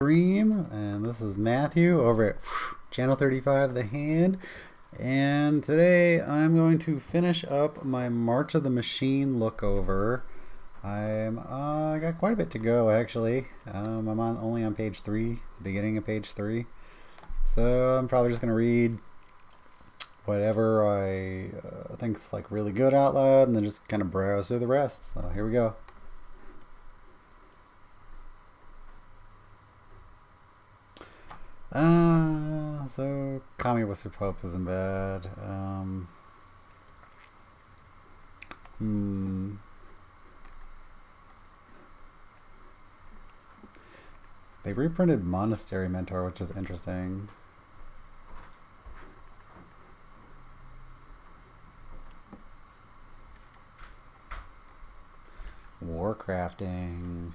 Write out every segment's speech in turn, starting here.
stream, and this is Matthew over at Channel 35 The Hand. And today I'm going to finish up my March of the Machine lookover. I got quite a bit to go actually. I'm only on page 3, beginning of page 3. So I'm probably just going to read whatever I think's like really good out loud, and then just kind of browse through the rest. So here we go. So Kami Whisper Pope isn't bad. They reprinted Monastery Mentor, which is interesting. Warcrafting.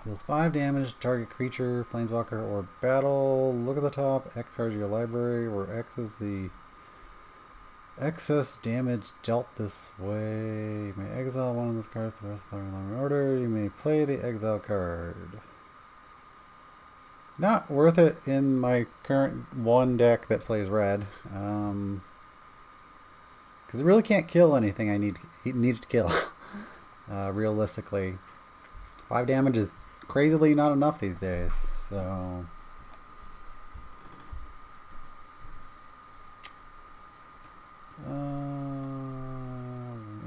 Deals 5 damage to target creature, planeswalker, or battle. Look at the top. X cards your library, where X is the excess damage dealt this way. You may exile one of those cards for the rest of the in order. You may play the exile card. Not worth it in my current one deck that plays red. Because it really can't kill anything I need to kill. Realistically. 5 damage is crazily not enough these days, so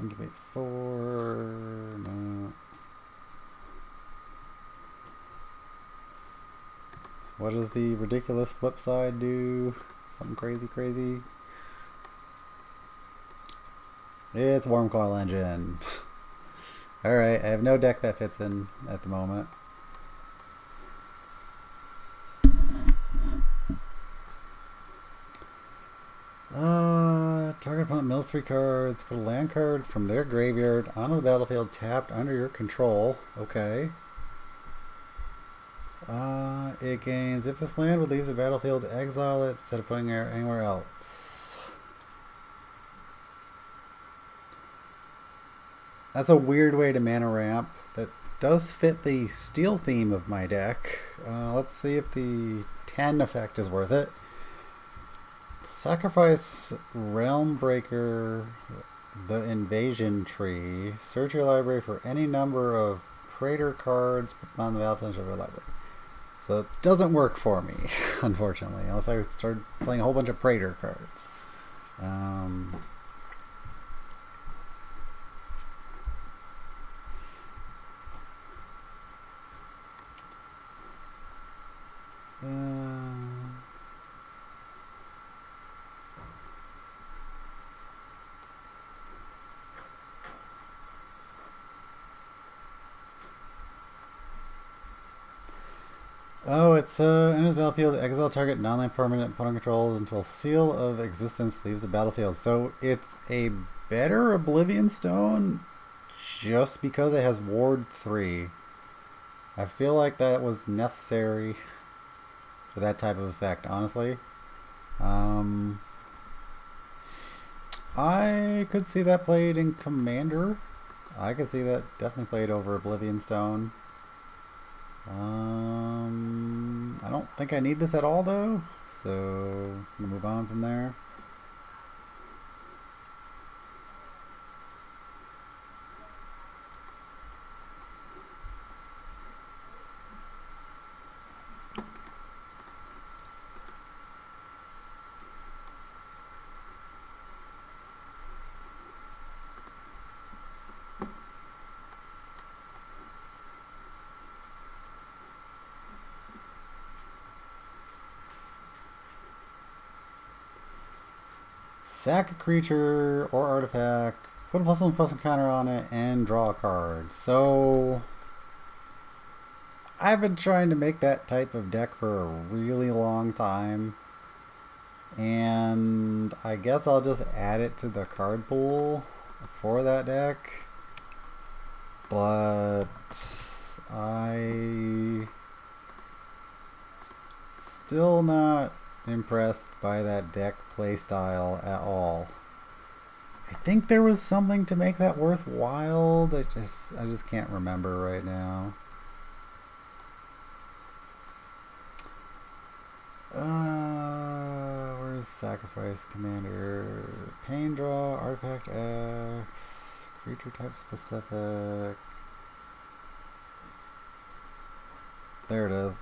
incubate 4. No. What does the ridiculous flip side do? Something crazy. It's Worm Coil Engine. Alright, I have no deck that fits in at the moment. Target opponent mills 3 cards. Put a land card from their graveyard onto the battlefield tapped under your control. Okay. It gains, if this land would leave the battlefield, exile it instead of putting it anywhere else. That's a weird way to mana ramp. That does fit the steel theme of my deck. Let's see if the 10 effect is worth it. Sacrifice Realm Breaker, the Invasion Tree. Search your library for any number of Praetor cards, put them on the battlefield of your library. So it doesn't work for me, unfortunately, unless I start playing a whole bunch of Praetor cards. Oh, it's in his battlefield, exile target non-land permanent opponent controls until Seal of Existence leaves the battlefield. So it's a better Oblivion Stone just because it has Ward 3. I feel like that was necessary for that type of effect, honestly. I could see that played in Commander. I could see that definitely played over Oblivion Stone. I don't think I need this at all though, so I'm gonna move on from there. Sack a creature or artifact, put a +1/+1 counter on it, and draw a card. So I've been trying to make that type of deck for a really long time, and I guess I'll just add it to the card pool for that deck. But I still not impressed by that deck playstyle at all. I think there was something to make that worthwhile. I just can't remember right now. use sacrifice commander, pain draw, artifact X, creature type specific. There it is.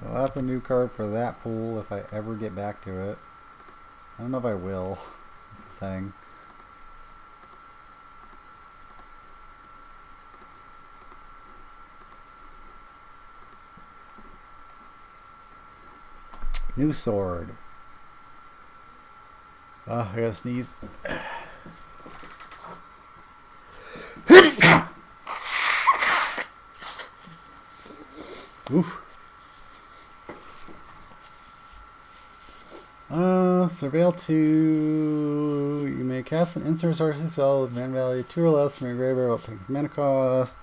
So that's a new card for that pool if I ever get back to it. I don't know if I will. That's the thing. New sword. I gotta sneeze. Oof. Surveil 2. You may cast an instant resources spell with mana value 2 or less from your graveyard while paying its mana cost.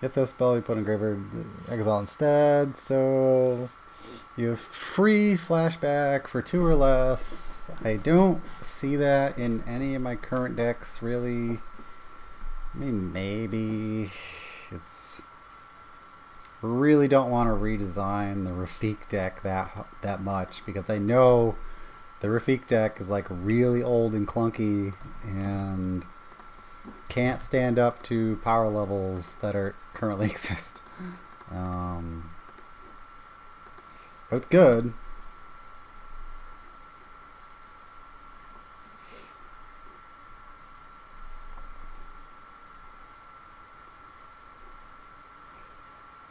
If that spell you put in graveyard, exile instead. So you have free flashback for 2 or less. I don't see that in any of my current decks, really. I mean, maybe. It's really don't want to redesign the Rafik deck that much, because I know the Rafik deck is like really old and clunky and can't stand up to power levels that are currently exist. But it's good.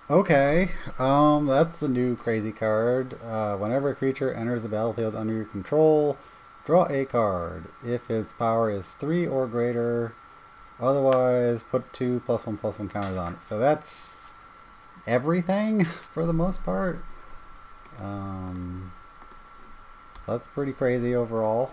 Okay, that's a new crazy card. Whenever a creature enters the battlefield under your control, draw a card. If its power is 3 or greater, otherwise put 2 +1/+1 counters on it. So that's everything for the most part. So that's pretty crazy overall.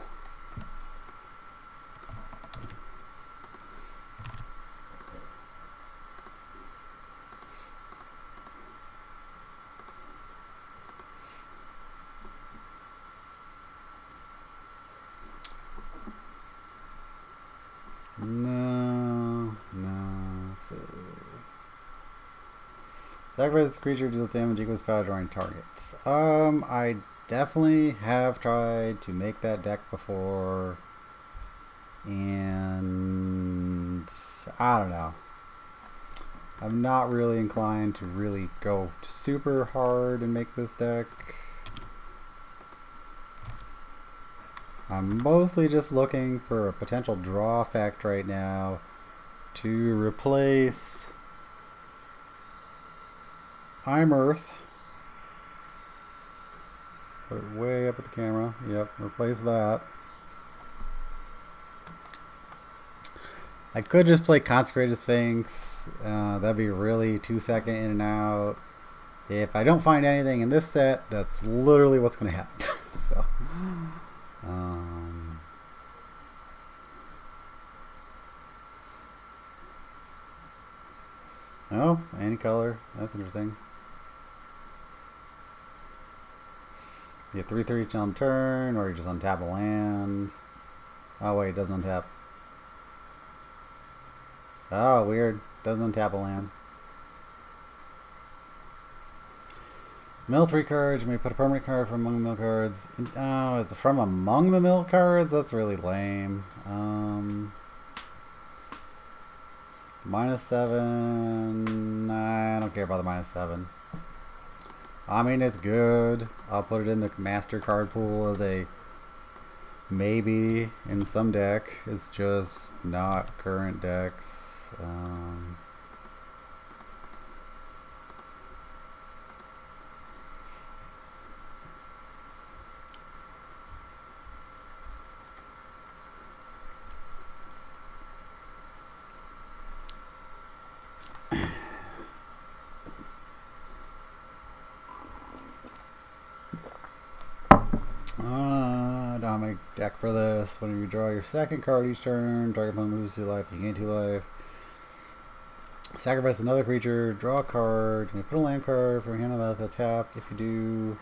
No. Let's see. Sacrifice the creature, deals damage equals power drawing targets. I definitely have tried to make that deck before, and I don't know. I'm not really inclined to really go super hard and make this deck. I'm mostly just looking for a potential draw effect right now to replace I'm Earth. Put it way up at the camera. Yep, replace that. I could just play Consecrated Sphinx. That'd be really 2-second in and out. If I don't find anything in this set, that's literally what's going to happen. So, oh, any color. That's interesting. You get 3/3 each on turn, or you just untap a land. Oh wait, it doesn't untap. Oh, weird. Doesn't untap a land. Mill 3 cards. You may put a permanent card from among the mill cards. Oh, it's from among the mill cards? That's really lame. -7. Nah, I don't care about the -7. I mean, it's good. I'll put it in the master card pool as a maybe in some deck. It's just not current decks. Atomic deck for this. When you draw your second card each turn, target opponent loses 2 life, you gain 2 life. Sacrifice another creature, draw a card. You may put a land card from your hand on the battlefield tapped. If you do,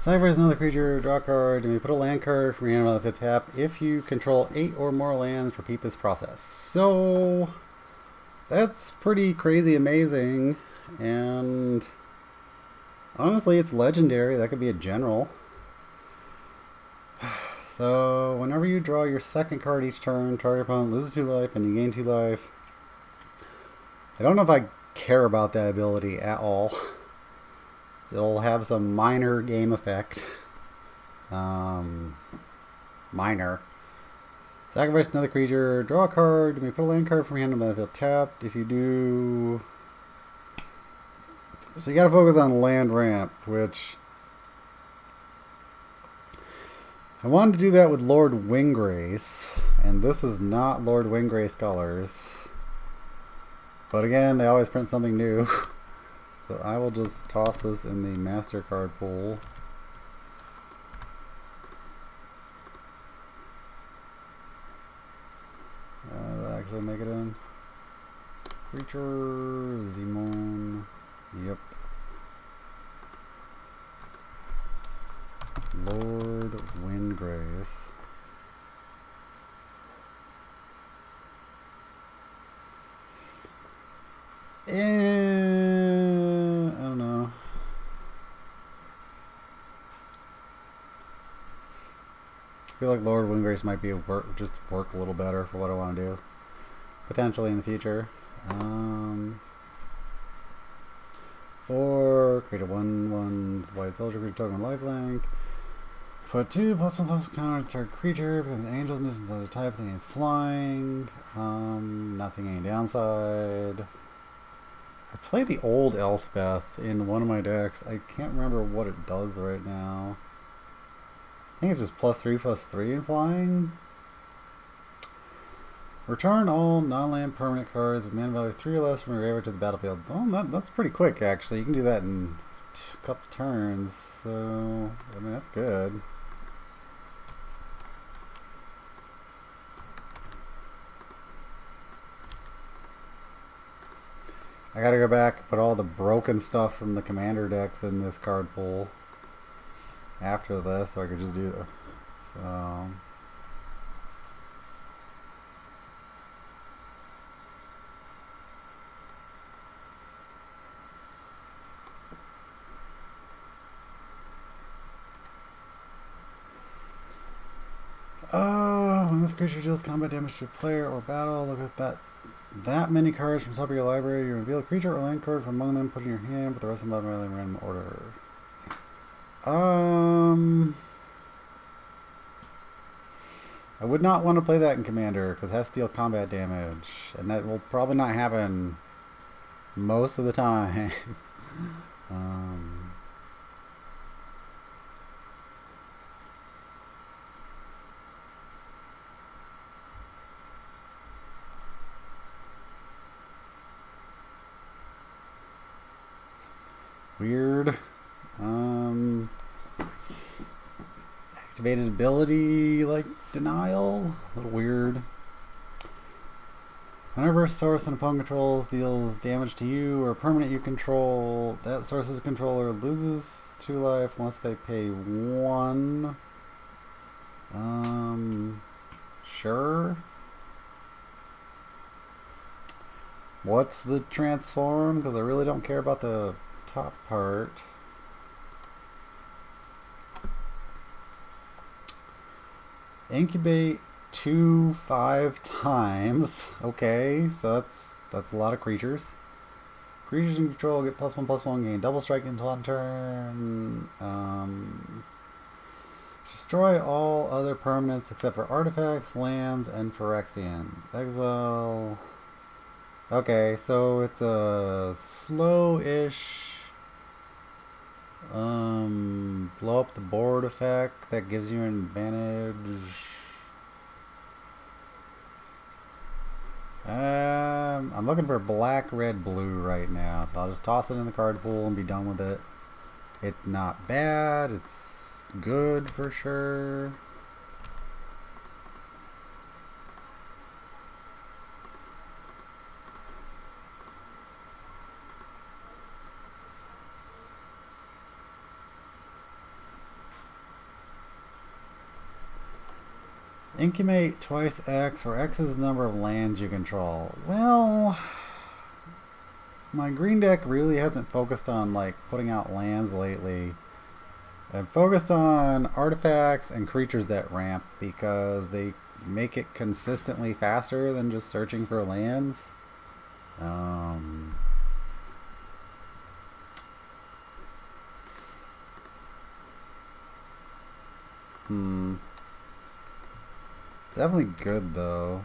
Sacrifice another creature, draw a card, and we put a land card from your hand on the tap. If you control 8 or more lands, repeat this process. So that's pretty crazy amazing, and honestly, it's legendary. That could be a general. So whenever you draw your second card each turn, target opponent loses 2 life and you gain 2 life. I don't know if I care about that ability at all. It'll have some minor game effect. Minor. Sacrifice another creature, draw a card, we put a land card from your hand on the battlefield tapped. If you do... So you gotta focus on land ramp, which... I wanted to do that with Lord Winggrace, and this is not Lord Winggrace colors. But again, they always print something new. So I will just toss this in the master card pool. Did that actually make it in? Creature, Zimon. Yep. Lord Windgrace. I don't know. I feel like Lord Windgrace might be just work a little better for what I want to do. Potentially in the future. For create a 1/1 white soldier creature token lifelink. Put 2+1/+1 counters target creature because the angels and other types and it's flying. Not seeing any downside. I played the old Elspeth in one of my decks. I can't remember what it does right now. I think it's just +3/+3 in flying. Return all non-land permanent cards with mana value 3 or less from your graveyard to the battlefield. Oh, that's pretty quick actually. You can do that in a couple turns. So, I mean, that's good. I gotta go back and put all the broken stuff from the commander decks in this card pool after this, so I could just do that. So when this creature deals combat damage to a player or battle, look at that many cards from the top of your library. You reveal a creature or land card from among them, put in your hand, but the rest of them are in random order. I would not want to play that in Commander because it has to deal combat damage, and that will probably not happen most of the time. Weird. Activated ability, like denial. A little weird. Whenever a source an opponent controls deals damage to you or a permanent you control, that source's controller loses 2 life unless they pay 1. Sure. What's the transform? Because I really don't care about the top part. Incubate 5 times. Okay, so that's a lot of creatures. Creatures in control get +1/+1, gain double strike until on turn. Destroy all other permanents except for artifacts, lands, and Phyrexians. Exile. Okay, so it's a slow-ish blow up the board effect that gives you an advantage. I'm looking for black, red, blue right now, so I'll just toss it in the card pool and be done with it. It's not bad, it's good for sure. Incubate twice X, where X is the number of lands you control. Well, my green deck really hasn't focused on like putting out lands lately. I've focused on artifacts and creatures that ramp because they make it consistently faster than just searching for lands. Definitely good though.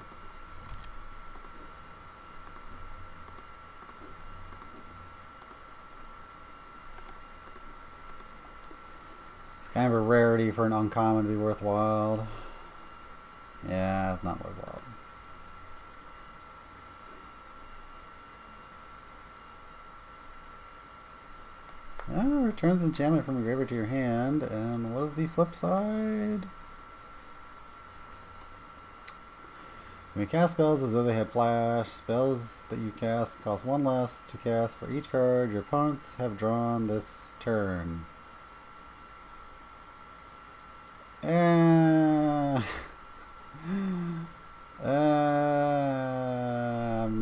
It's kind of a rarity for an uncommon to be worthwhile. Yeah, it's not worthwhile. Returns enchantment from your graveyard to your hand. And what is the flip side? When you cast spells as though they had flash, spells that you cast cost 1 less to cast for each card your opponents have drawn this turn. I'm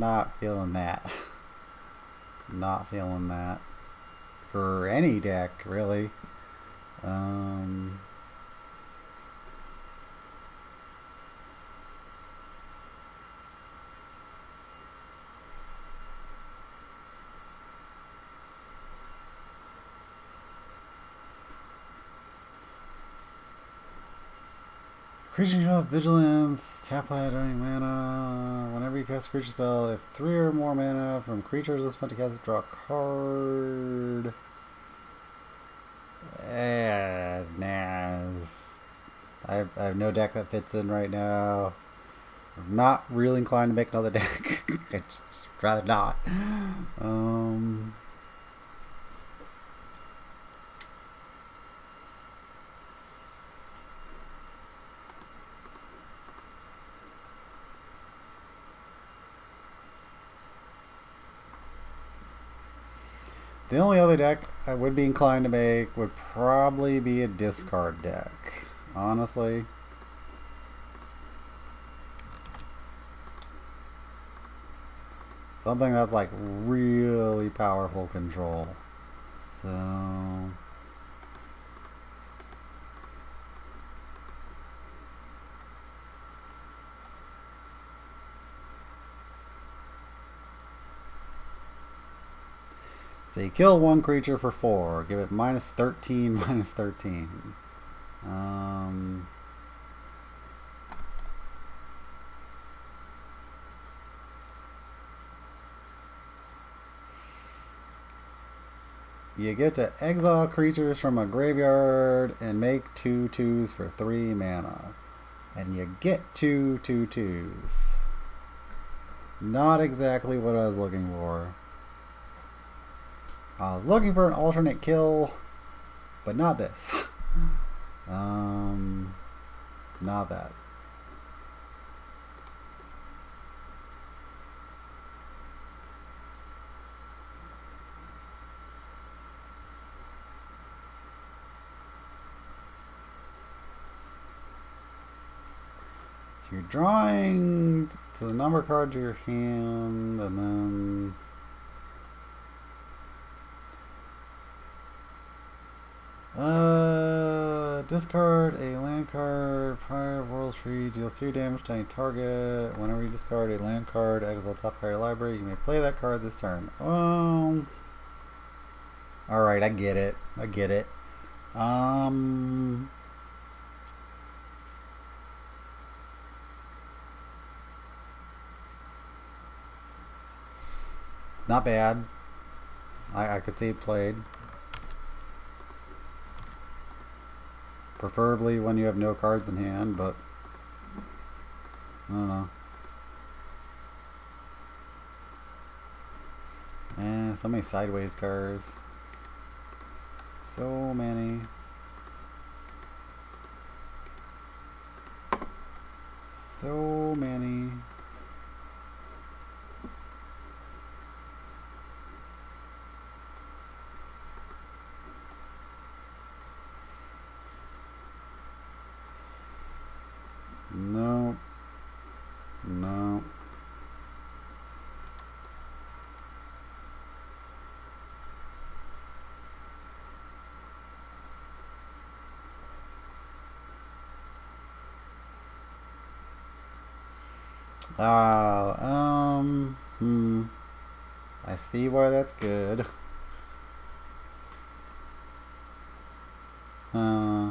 not feeling that. Not feeling that. For any deck, really. Creature control vigilance, tap land during mana. Whenever you cast a creature spell, if 3 or more mana from creatures was spent to cast it, draw a card. I have no deck that fits in right now. I'm not really inclined to make another deck. I'd just rather not. The only other deck I would be inclined to make would probably be a discard deck, honestly. Something that's like really powerful control. So you kill one creature for 4. Give it minus 13, minus 13. You get to exile creatures from a graveyard and make 2/2s for 3 mana. And you get 2 2/2s. Not exactly what I was looking for. I was looking for an alternate kill, but not this. Not that. So you're drawing to the number card to your hand, and then discard a land card. Prior World Tree deals 2 damage to any target. Whenever you discard a land card, exile top card of your library, you may play that card this turn. Alright, I get it. I get it. Not bad. I could see it played. Preferably when you have no cards in hand, but I don't know. So many sideways cards. So many. So many. No. I see why that's good. Uh,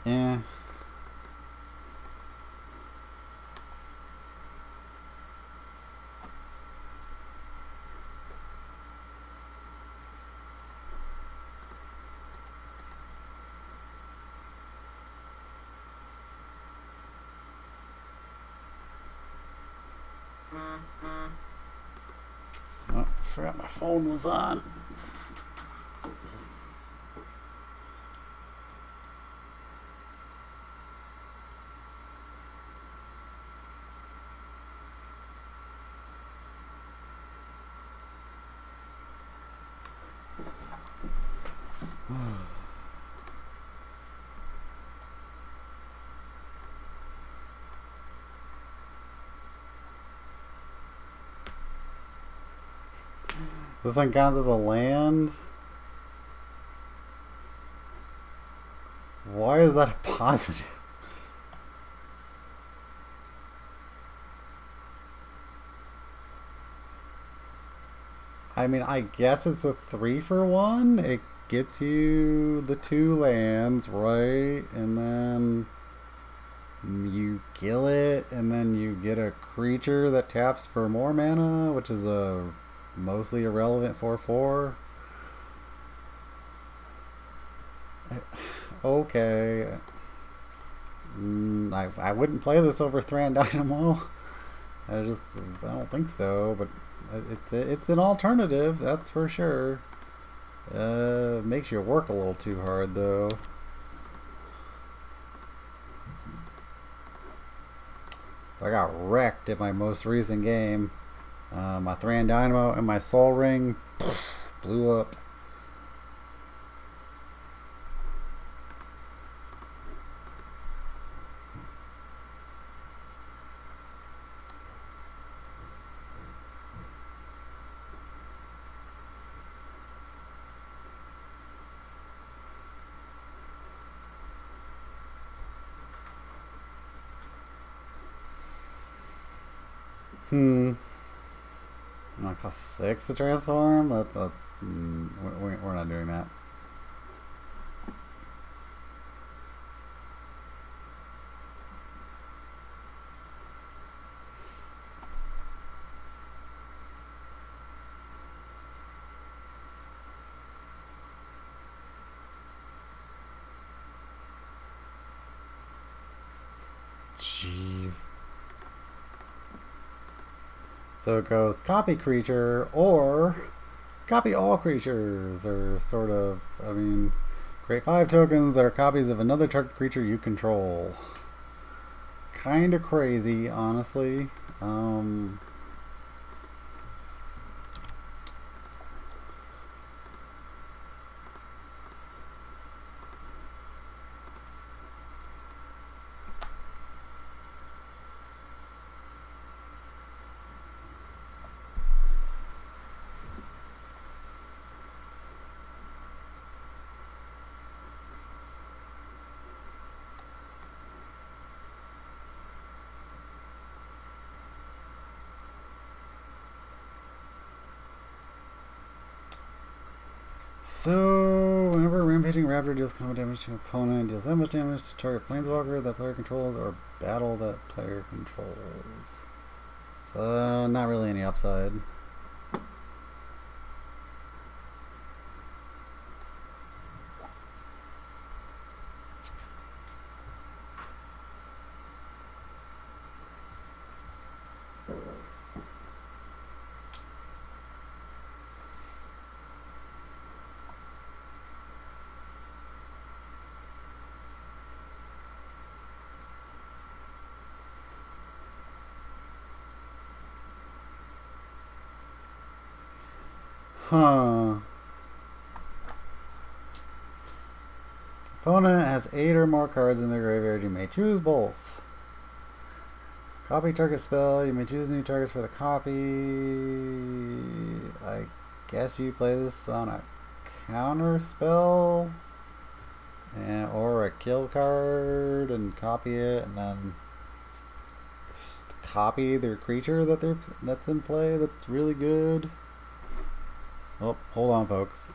yeah. Oh, I forgot my phone was on. This thing counts as a land? Why is that a positive? I mean, I guess it's a 3-for-1. It gets you the 2 lands, right? And then you kill it, and then you get a creature that taps for more mana, which is a mostly irrelevant 4/4. Okay. I wouldn't play this over Thran Dynamo. I don't think so, but it's an alternative, that's for sure. Makes you work a little too hard though. I got wrecked in my most recent game. My Thran Dynamo and my Soul Ring blew up. It costs 6 to transform. We're not doing that. Jeez. So it goes copy creature or copy all creatures, or sort of, I mean, create 5 tokens that are copies of another target creature you control. Kind of crazy, honestly. So, whenever a Rampaging Raptor deals combat damage to an opponent, deals that much damage to target Planeswalker that player controls or battle that player controls. So, not really any upside. Huh. Opponent has 8 or more cards in their graveyard. You may choose both. Copy target spell. You may choose new targets for the copy. I guess you play this on a counter spell or a kill card and copy it, and then copy their creature that's in play. That's really good. Oh, hold on, folks.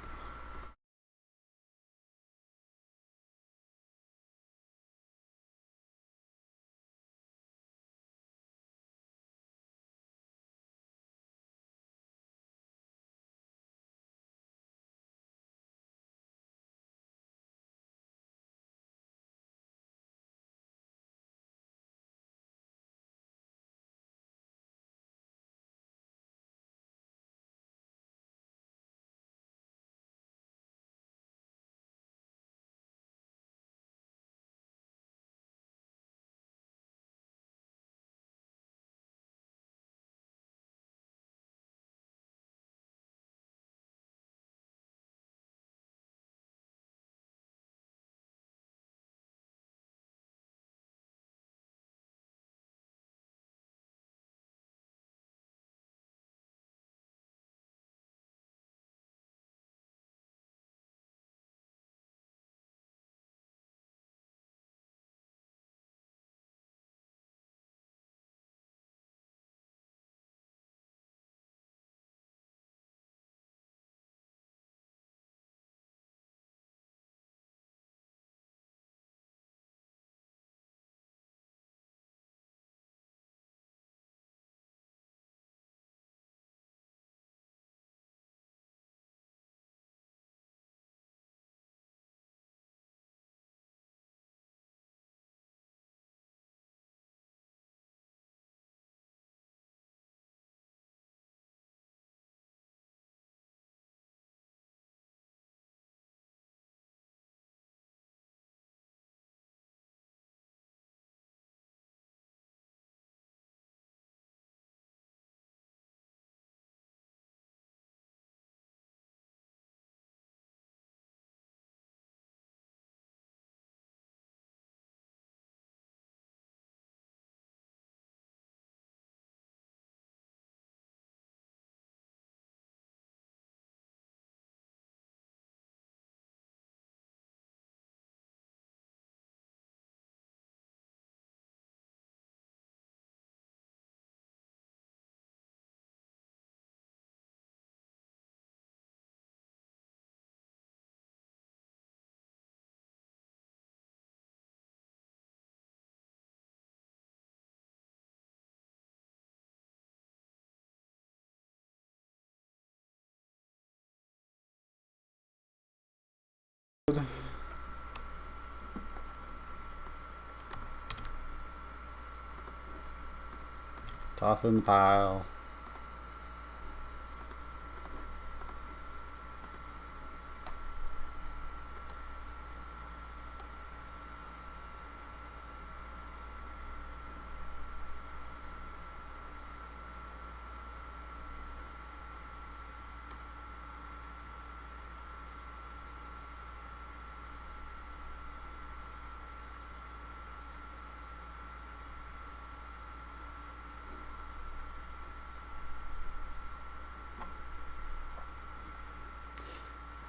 Toss in the pile.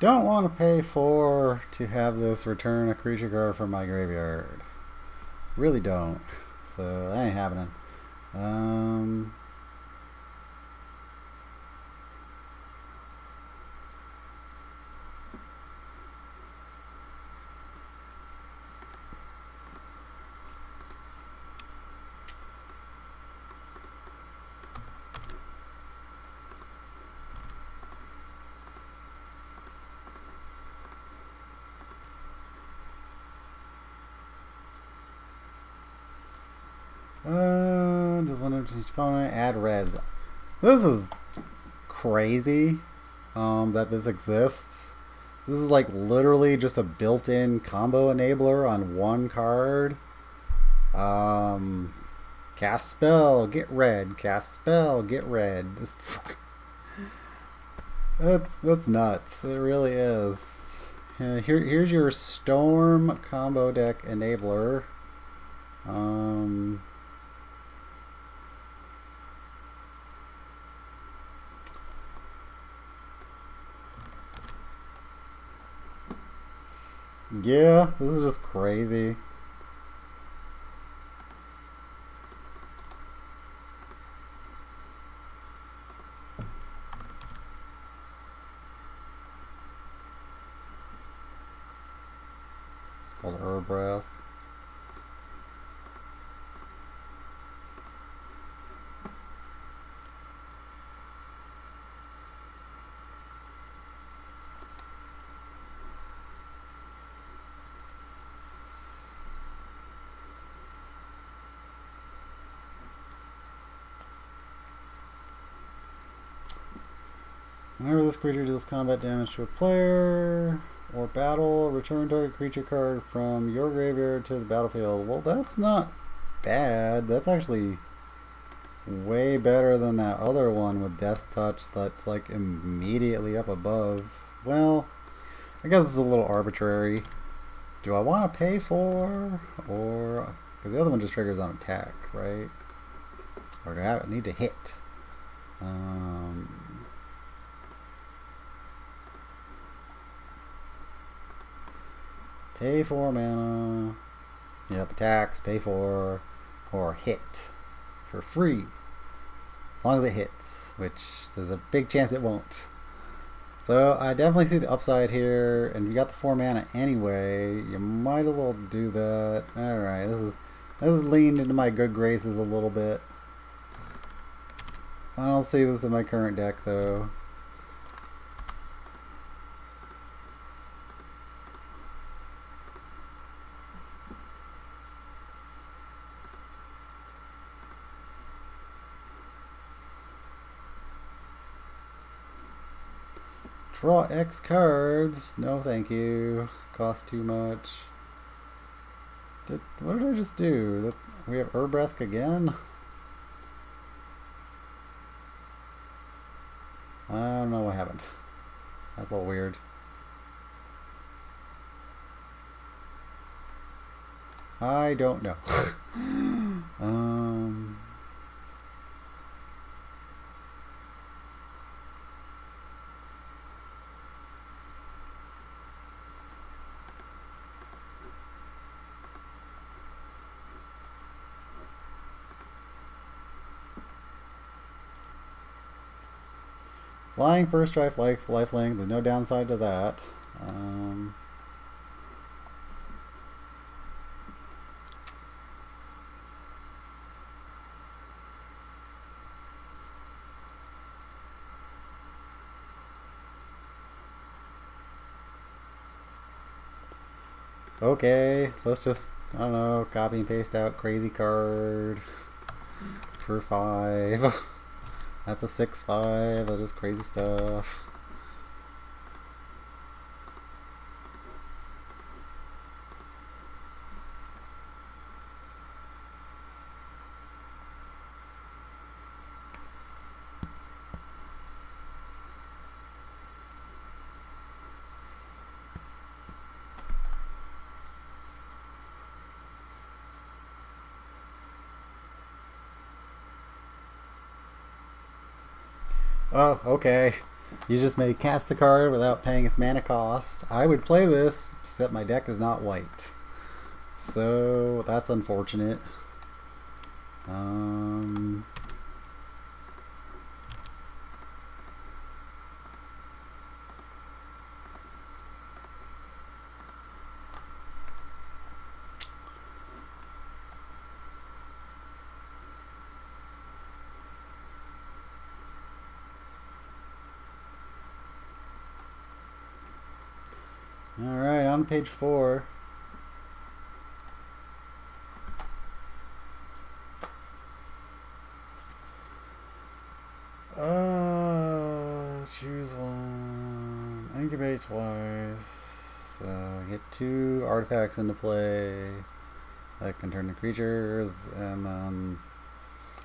Don't want to pay 4 to have this return a creature card from my graveyard. Really don't. So that ain't happening. Just one of each opponent. Add reds. This is crazy that this exists. This is like literally just a built-in combo enabler on one card. Cast spell, get red. Cast spell, get red. That's nuts. It really is. Here's your Storm combo deck enabler. Yeah, this is just crazy. It's called Herbrask. Whenever this creature deals combat damage to a player or battle, return target creature card from your graveyard to the battlefield. Well, that's not bad. That's actually way better than that other one with Death Touch that's like immediately up above. Well, I guess it's a little arbitrary. Do I want to pay for, or because the other one just triggers on attack, right? Or do I need to hit? Pay for mana. Yep, attacks, pay for, or hit for free. As long as it hits, which there's a big chance it won't. So I definitely see the upside here, and you got the 4 mana anyway. You might as well do that. Alright, this is leaned into my good graces a little bit. I don't see this in my current deck though. Draw X cards. No, thank you. Cost too much. What did I just do? We have Herbrask again? I don't know what happened. That's a little weird. I don't know. Flying first strike, lifelink. There's no downside to that. Okay, let's just, I don't know, copy and paste out crazy card for 5. That's a 6/5. That's just crazy stuff. Oh, okay. You just may cast the card without paying its mana cost. I would play this, except my deck is not white. So, that's unfortunate. Alright, on page 4. Choose one. Incubate twice. Get 2 artifacts into play that can turn to creatures, and then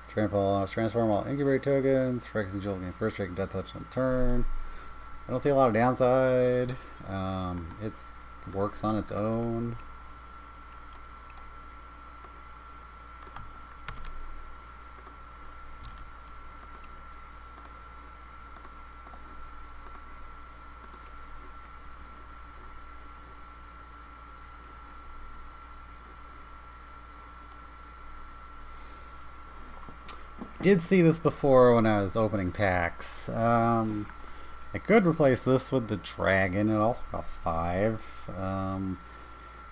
transform all incubate tokens. Strikes and Jolt gain first strike and death touch on turn. I don't see a lot of downside. It works on its own. Did see this before when I was opening packs. I could replace this with the dragon. It also costs 5.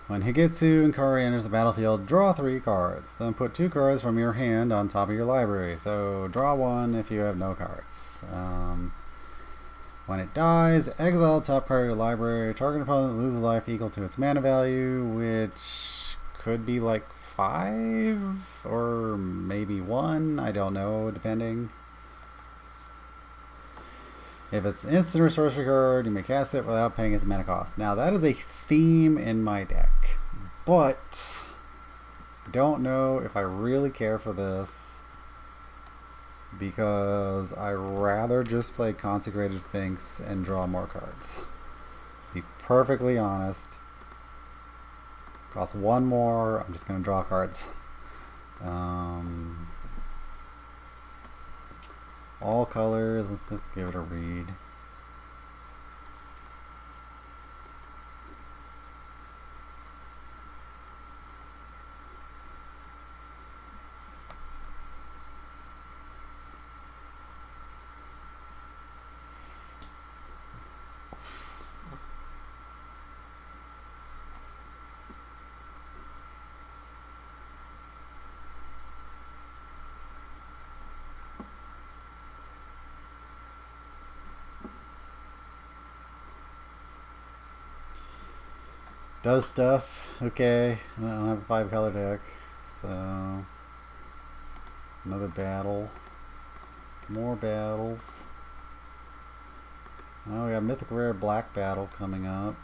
When Higetsu and Kari enters the battlefield, draw 3 cards. Then put 2 cards from your hand on top of your library. So draw 1 if you have no cards. When it dies, exile the top card of your library. Target opponent loses life equal to its mana value, which could be like 5 or maybe 1. I don't know, depending. If it's an instant or sorcery card, you may cast it without paying its mana cost. Now that is a theme in my deck, but don't know if I really care for this because I rather just play Consecrated Sphinx and draw more cards. Be perfectly honest. Costs 1 more. I'm just gonna draw cards. All colors, let's just give it a read. Does stuff. Okay. I don't have a 5 color deck. So another battle. More battles. Oh, we got Mythic Rare Black Battle coming up.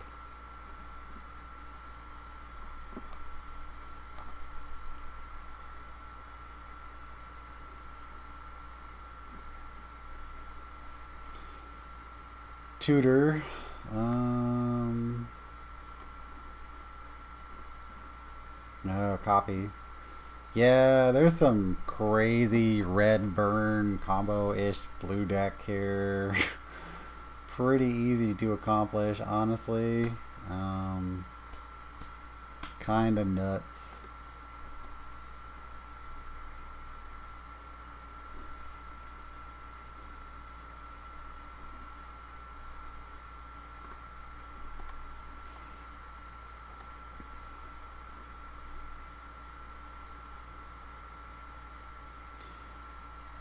Tutor. Oh, copy. Yeah, there's some crazy red burn combo-ish blue deck here. Pretty easy to accomplish, honestly. Kinda nuts.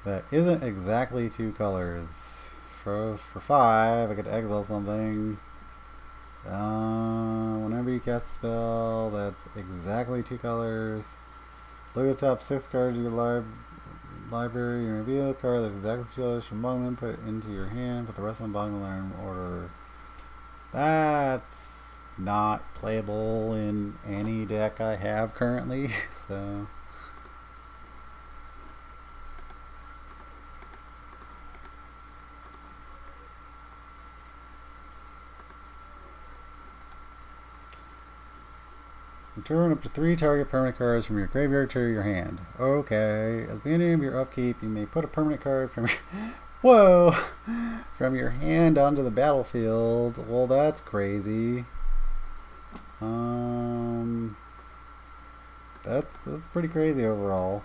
That isn't exactly 2 colors. For 5, I get to exile something. Whenever you cast a spell, that's exactly 2 colors. Look at the top 6 cards of your library. You reveal a card that's exactly 2 colors from among them. Put it into your hand. Put the rest of them bottom in order. That's not playable in any deck I have currently. So. Return up to 3 target permanent cards from your graveyard to your hand. Okay. At the beginning of your upkeep, you may put a permanent card from your whoa, from your hand onto the battlefield. Well, that's crazy. That's pretty crazy overall.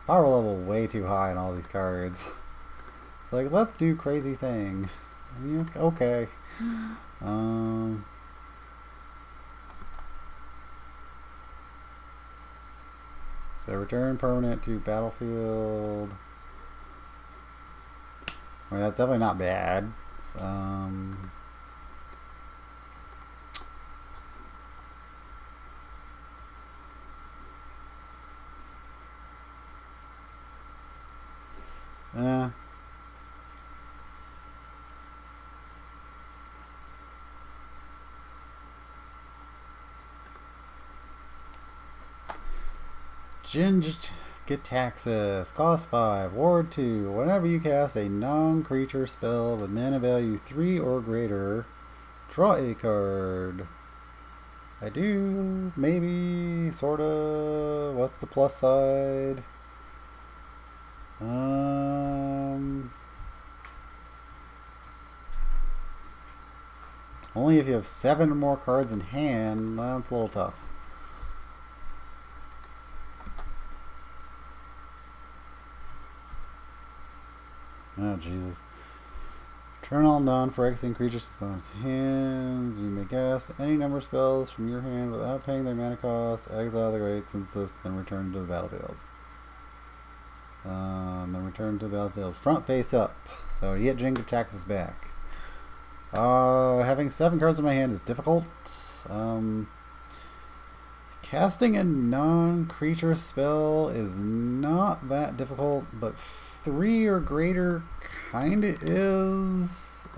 Power level way too high on all these cards. It's like, let's do crazy thing. Okay. So return permanent to battlefield. I mean, that's definitely not bad. Get Taxes, cost 5, ward 2. Whenever you cast a non-creature spell with mana value 3 or greater, draw a card. I do, maybe, sorta. What's the plus side? Only if you have 7 or more cards in hand. That's a little tough. Oh, Jesus. Turn on dawn for exiting creatures from its hands. You may cast any number of spells from your hand without paying their mana cost. Exile the great insist, then return to the battlefield. Then return to the battlefield. Front face up. So you get Jingle Taxes back. Having 7 cards in my hand is difficult. Casting a non-creature spell is not that difficult, but 3 or greater kinda is.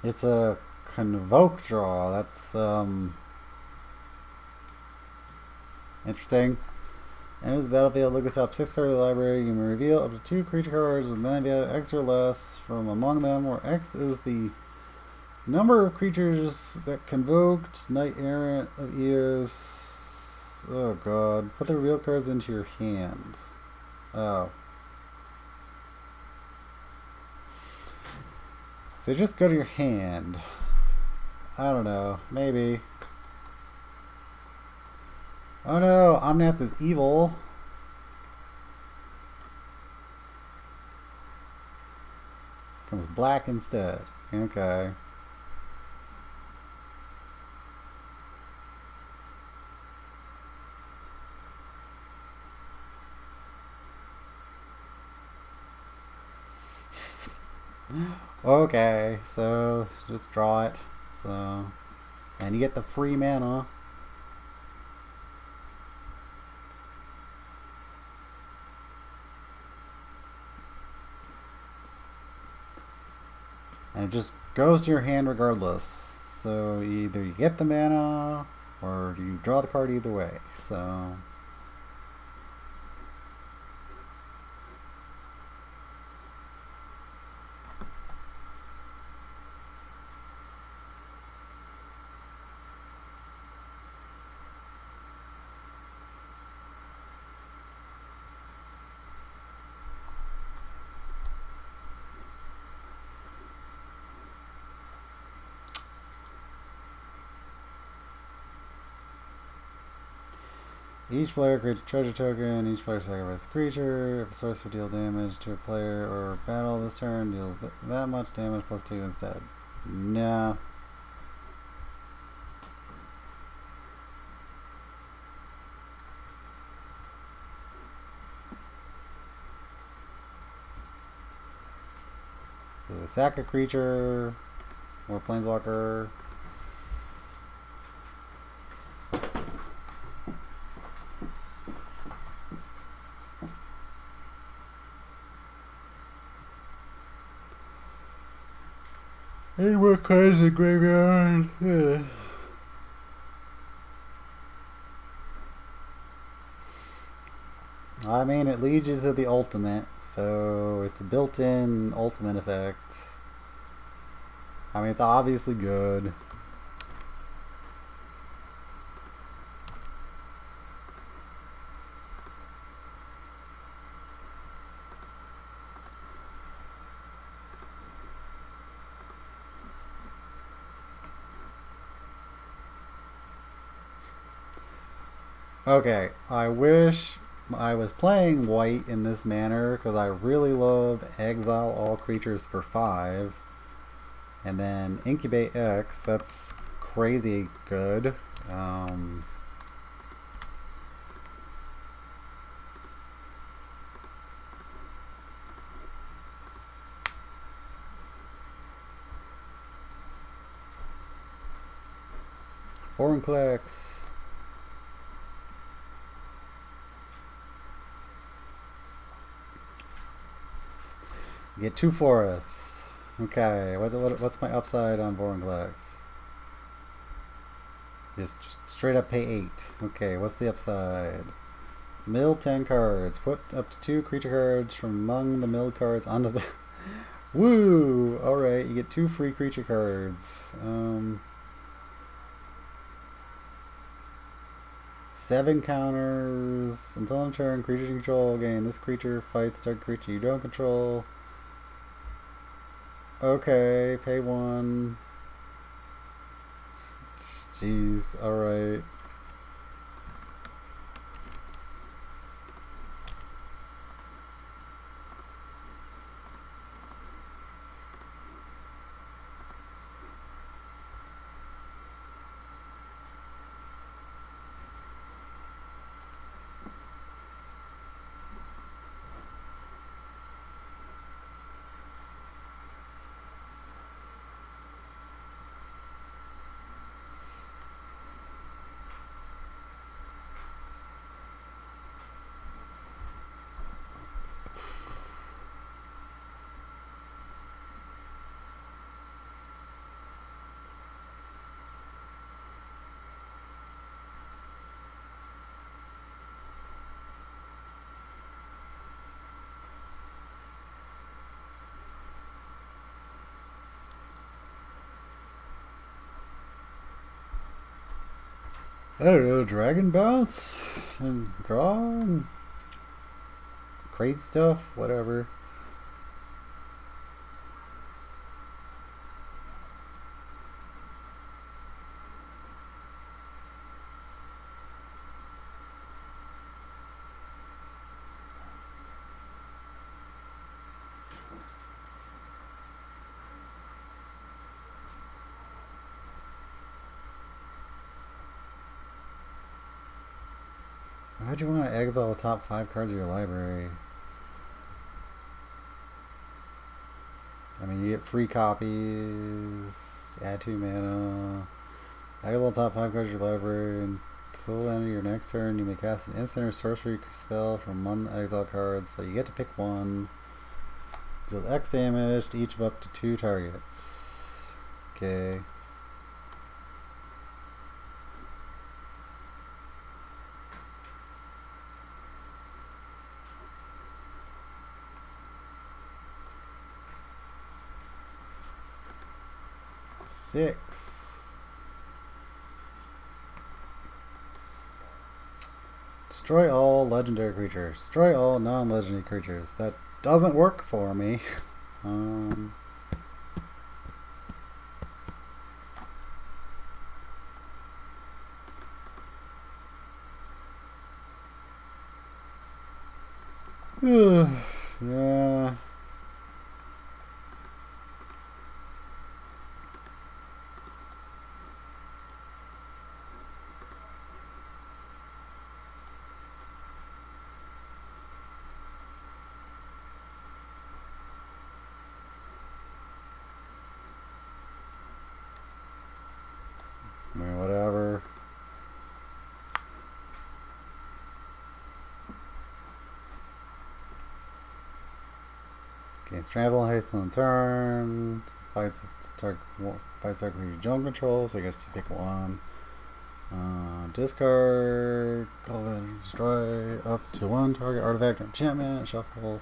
It's a convoke draw. That's interesting. And as battlefield, look at the top 6 card of the library. You may reveal up to 2 creature cards with mana value X or less from among them, where X is the number of creatures that convoked. Knight Errant of Eos. Oh god. Put the reveal cards into your hand. Oh. They just go to your hand. I don't know. Maybe. Oh no, Omnath is evil. Comes black instead. Okay. Okay, so just draw it. So, and you get the free mana. And it just goes to your hand regardless. So either you get the mana or you draw the card either way. So each player creates a treasure token. Each player sacrifices a creature. If a sorcerer deals damage to a player or battle this turn, deals that much damage plus 2 instead. Nah. So sack a creature or planeswalker. Any more cards in the graveyard? Yeah. I mean, it leads you to the ultimate, so it's a built-in ultimate effect. I mean, it's obviously good. Okay, I wish I was playing white in this manner because I really love exile all creatures for 5 and then incubate X. That's crazy good. Foreign clicks. You get 2 forests. Okay, what's my upside on foreign clicks? Just straight up pay 8. Okay, what's the upside? Mill 10 cards. Put up to 2 creature cards from among the milled cards onto the... Woo! Alright, you get 2 free creature cards. 7 counters. Until end turn, creature you control. Gain this creature fights target creature you don't control. Okay, pay 1. Jeez, alright. I don't know, dragon bounce and draw and crazy stuff, whatever. Why'd you want to exile the top 5 cards of your library? I mean, you get free copies, add 2 mana, exile the top 5 cards of your library, until the end of your next turn, you may cast an instant or sorcery spell from one of the exile cards, so you get to pick one. Deals X damage to each of up to 2 targets. Okay. Six. Destroy all legendary creatures. Destroy all non-legendary creatures. That doesn't work for me. Yeah. I mean, whatever. Gains trample and haste on the turn. Fights target creature you don't control, so I guess you pick one. Discard, call it, destroy up to 1 target artifact or enchantment, shuffle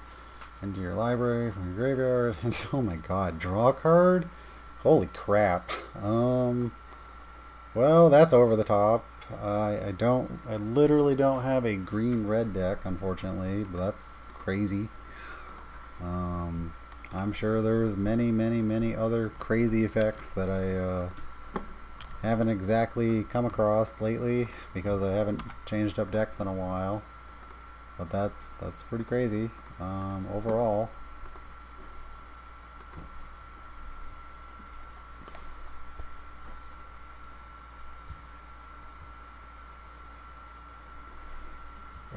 into your library from your graveyard. And oh my god, draw a card? Holy crap. Well, that's over the top. I literally don't have a green-red deck, unfortunately, but that's crazy. I'm sure there's many other crazy effects that I haven't exactly come across lately because I haven't changed up decks in a while. But that's pretty crazy overall.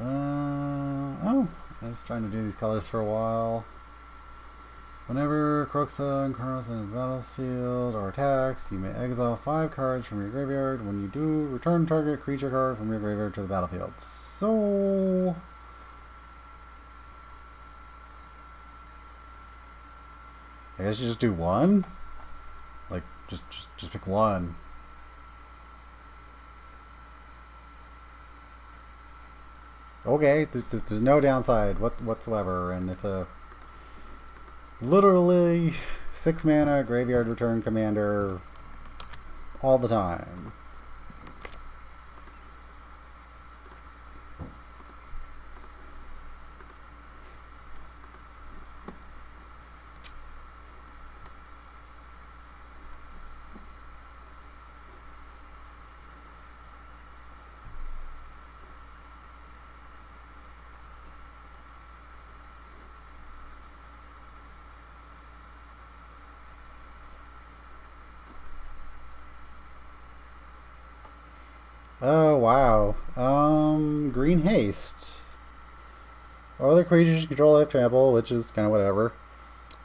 Oh, I was trying to do these colors for a while. Whenever Kroxa encounters in the battlefield or attacks, you may exile 5 cards from your graveyard. When you do, return target creature card from your graveyard to the battlefield. So I guess you just do one? Like just pick one. Okay, there's no downside whatsoever, and it's a literally 6 mana graveyard return commander all the time. Oh, wow. Green Haste. Other creatures you control have trample, which is kind of whatever.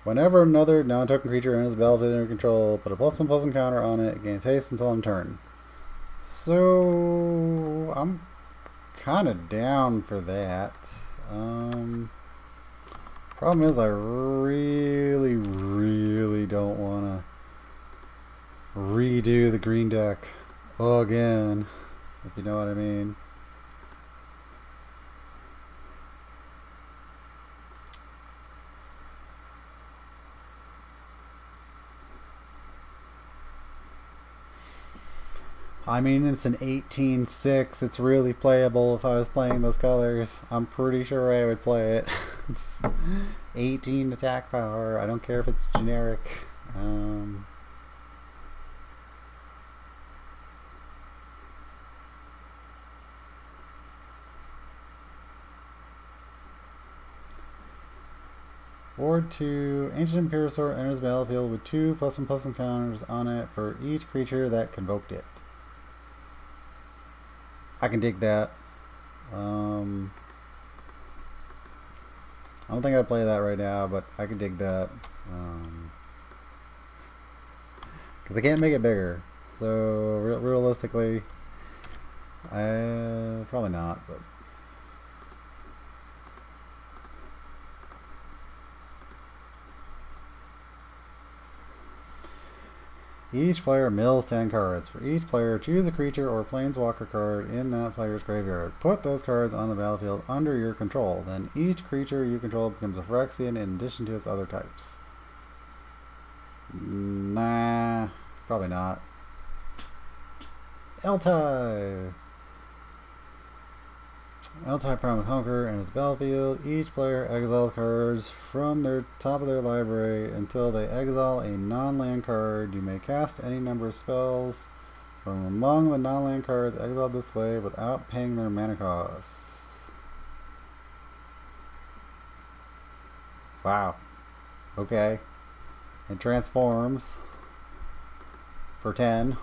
Whenever another non-token creature enters the battlefield under control, put a +1/+1 counter on it, it gains haste until end turn. So I'm kind of down for that. Problem is I really don't want to redo the green deck again, if you know what I mean. I mean, it's an 18-6. It's really playable if I was playing those colors. I'm pretty sure I would play it. It's 18 attack power. I don't care if it's generic. Ward 2, Ancient Imperator enters the battlefield with 2 +1/+1 counters on it for each creature that convoked it. I can dig that. I don't think I'd play that right now, but I can dig that. Because I can't make it bigger. So, realistically, probably not, but... Each player mills 10 cards. For each player, choose a creature or planeswalker card in that player's graveyard. Put those cards on the battlefield under your control. Then each creature you control becomes a Phyrexian in addition to its other types. Nah, probably not. Eltai! Eltai Primal Conqueror enters the battlefield. Each player exiles cards from their top of their library until they exile a non-land card. You may cast any number of spells from among the non-land cards exiled this way without paying their mana costs. Wow. Okay. It transforms for 10.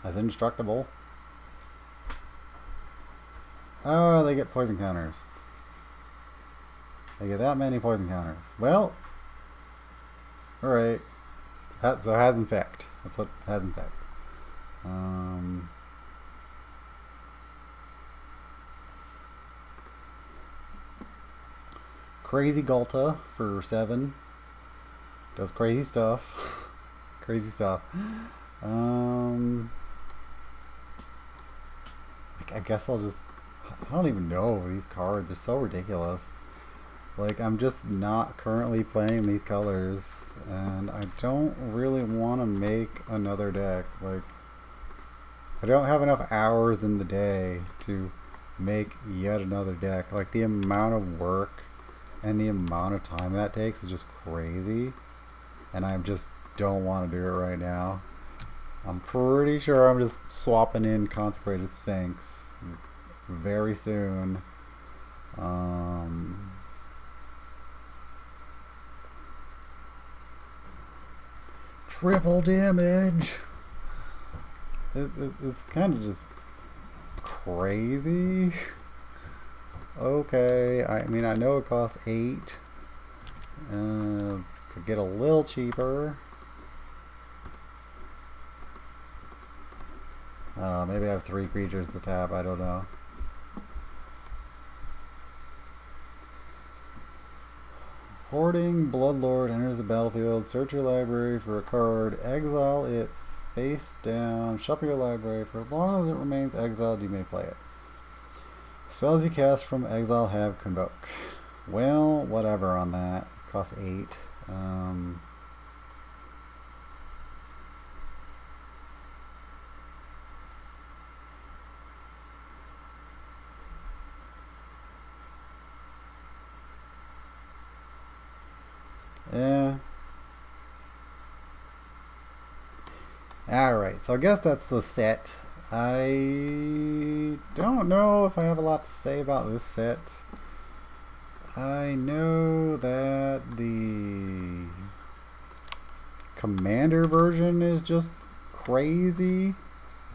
As indestructible. Oh, they get poison counters. They get that many poison counters. Well, alright. So has infect. That's what has infect. Crazy Galta for 7. Does crazy stuff. Crazy stuff. I guess I'll just... I don't even know these cards are so ridiculous. Like, I'm just not currently playing these colors, and I don't really want to make another deck. Like, I don't have enough hours in the day to make yet another deck. Like, the amount of work and the amount of time that takes is just crazy, and I just don't want to do it right now. I'm pretty sure I'm just swapping in Consecrated Sphinx very soon. Triple damage. It's kind of just crazy. Okay, I mean, I know it costs 8. Could get a little cheaper. I don't know, maybe I have 3 creatures to tap, I don't know. Hoarding Bloodlord enters the battlefield. Search your library for a card. Exile it face down. Shuffle your library. For as long as it remains exiled, you may play it. Spells you cast from exile have Convoke. Well, whatever on that. Costs 8. Yeah. Alright, so I guess that's the set. I don't know if I have a lot to say about this set. I know that the Commander version is just crazy.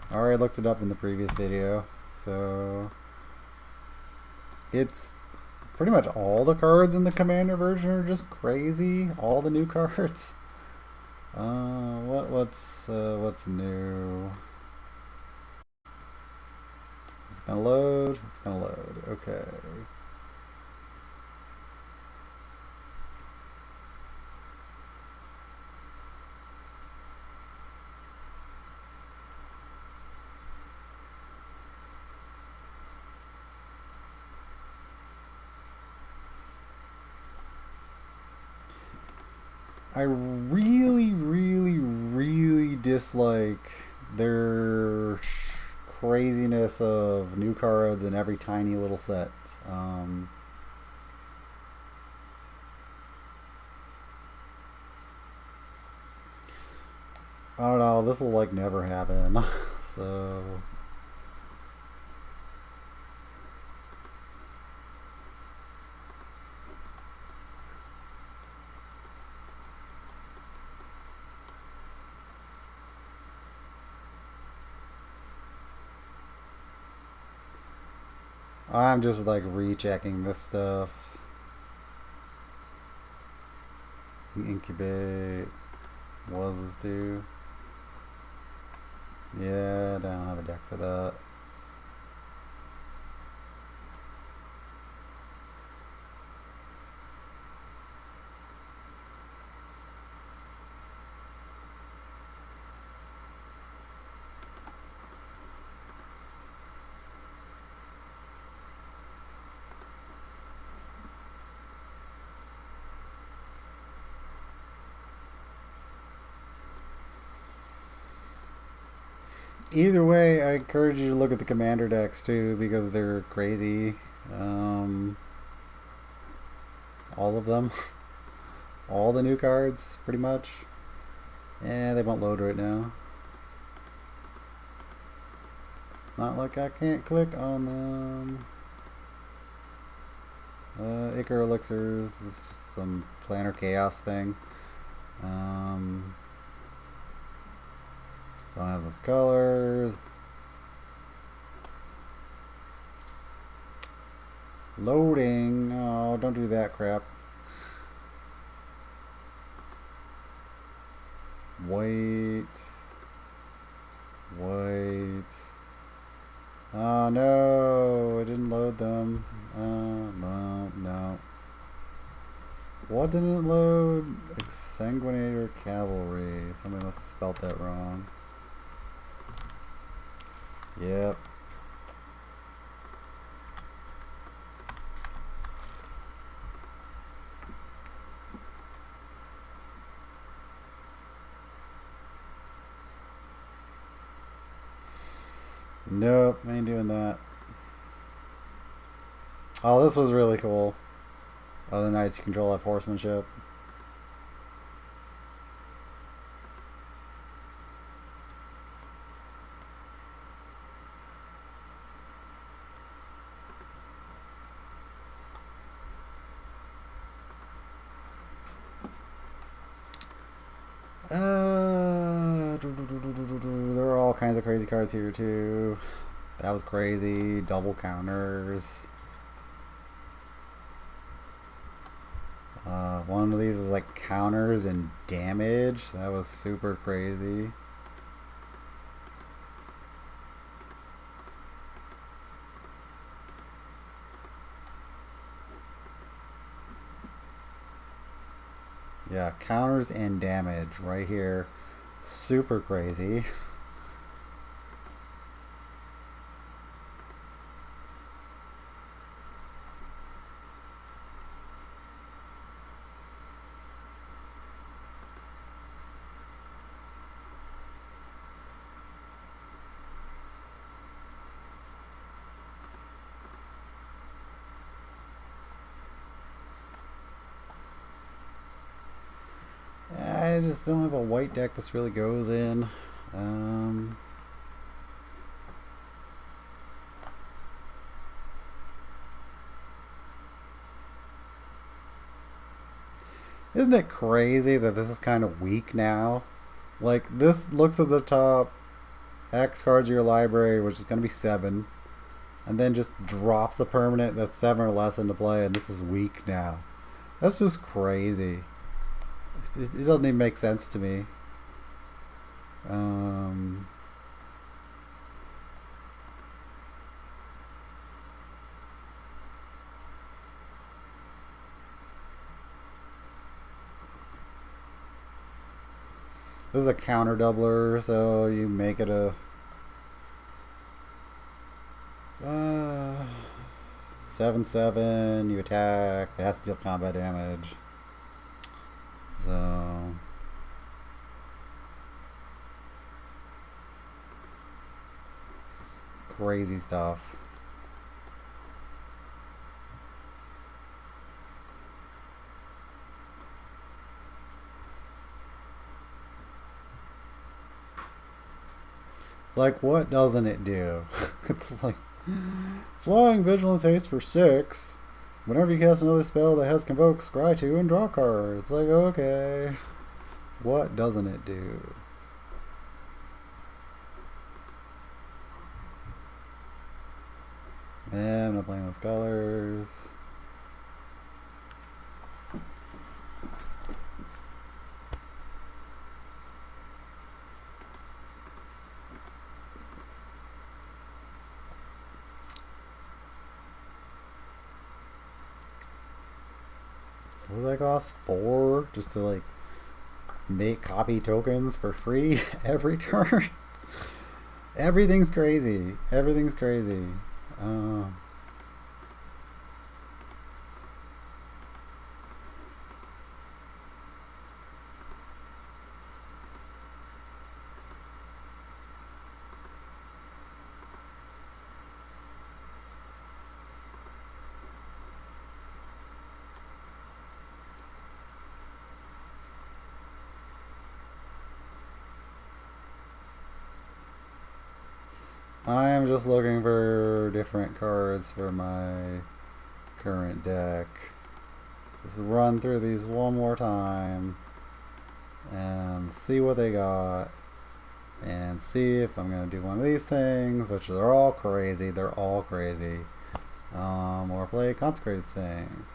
I already looked it up in the previous video. So it's pretty much all the cards in the Commander version are just crazy. All the new cards. What's new? It's gonna load. It's gonna load. Okay. I really, really, really dislike their craziness of new cards in every tiny little set. I don't know, this will like never happen. So I'm just like rechecking this stuff. Incubate. What does this do? Yeah, I don't have a deck for that. Either way, I encourage you to look at the Commander decks too, because they're crazy. All of them. All the new cards, pretty much. Yeah, they won't load right now. It's not like I can't click on them. Ichor Elixirs is just some planar chaos thing. Don't have those colors. Loading. Oh, don't do that crap. Wait. Wait. Oh no, it didn't load them. No. What didn't it load? Exsanguinator Cavalry. Somebody must have spelt that wrong. Yep. Nope, ain't doing that. Oh, this was really cool. Other knights you control have horsemanship. There are all kinds of crazy cards here too. That was crazy. Double counters. One of these was like counters and damage. That was super crazy. Yeah, counters and damage right here. Super crazy. I just don't have a white deck this really goes in. Isn't it crazy that this is kind of weak now? Like, this looks at the top, X cards of your library, which is going to be 7, and then just drops a permanent that's 7 or less into play, and this is weak now. That's just crazy. It doesn't even make sense to me. This is a counter doubler, so you make it a 7/7. You attack. It has to deal combat damage. So crazy stuff. It's like, what doesn't it do? It's like Flying Vigilance Haste for 6. Whenever you cast another spell that has Convoke, scry 2 and draw a card. It's like, okay. What doesn't it do? And I'm not playing those colors. What does that cost? 4 just to like make copy tokens for free every turn? Everything's crazy. Everything's crazy. I am just looking for different cards for my current deck. Just run through these one more time and see what they got and see if I'm going to do one of these things, which they're all crazy. They're all crazy. Or play Consecrated Thing.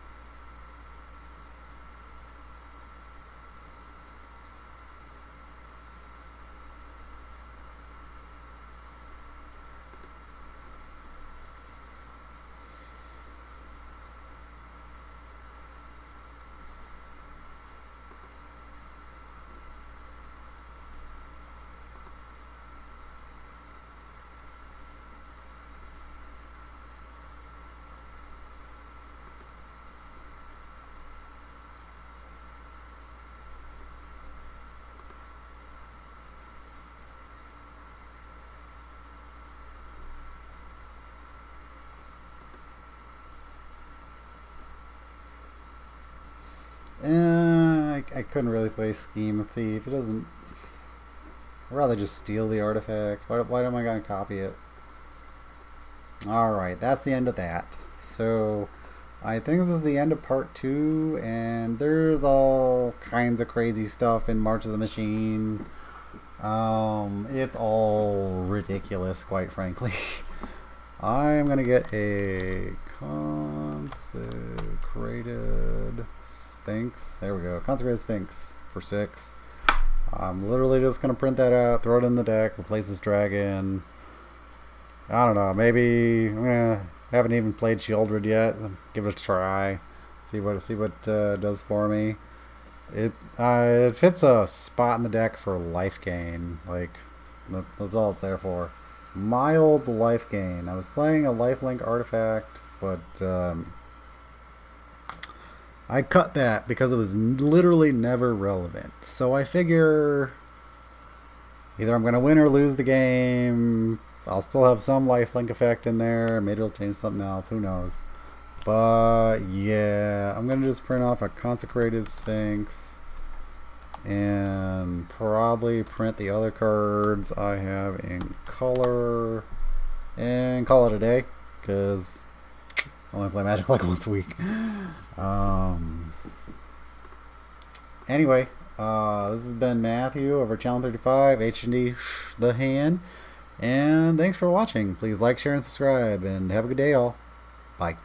I couldn't really play Scheme Thief. It doesn't. I'd rather just steal the artifact. Why am I going to copy it? Alright, that's the end of that. So, I think this is the end of part 2, and there's all kinds of crazy stuff in March of the Machine. It's all ridiculous, quite frankly. I am going to get a consecrated sphinx. There we go. Consecrated sphinx for 6. I'm literally just going to print that out, throw it in the deck, replace this dragon. I don't know. Maybe I'm going to... Haven't even played Shieldred yet. Give it a try. See what does for me. It fits a spot in the deck for life gain. Like, that's all it's there for. Mild life gain. I was playing a lifelink artifact, but I cut that because it was literally never relevant. So I figure either I'm going to win or lose the game. I'll still have some lifelink effect in there. Maybe it'll change something else. Who knows? But yeah, I'm going to just print off a consecrated sphinx and probably print the other cards I have in color and call it a day, because I only play Magic like once a week. Anyway, this has been Matthew over Channel 35, H&D The Hand, and thanks for watching. Please like, share, and subscribe, and have a good day, all. Bye.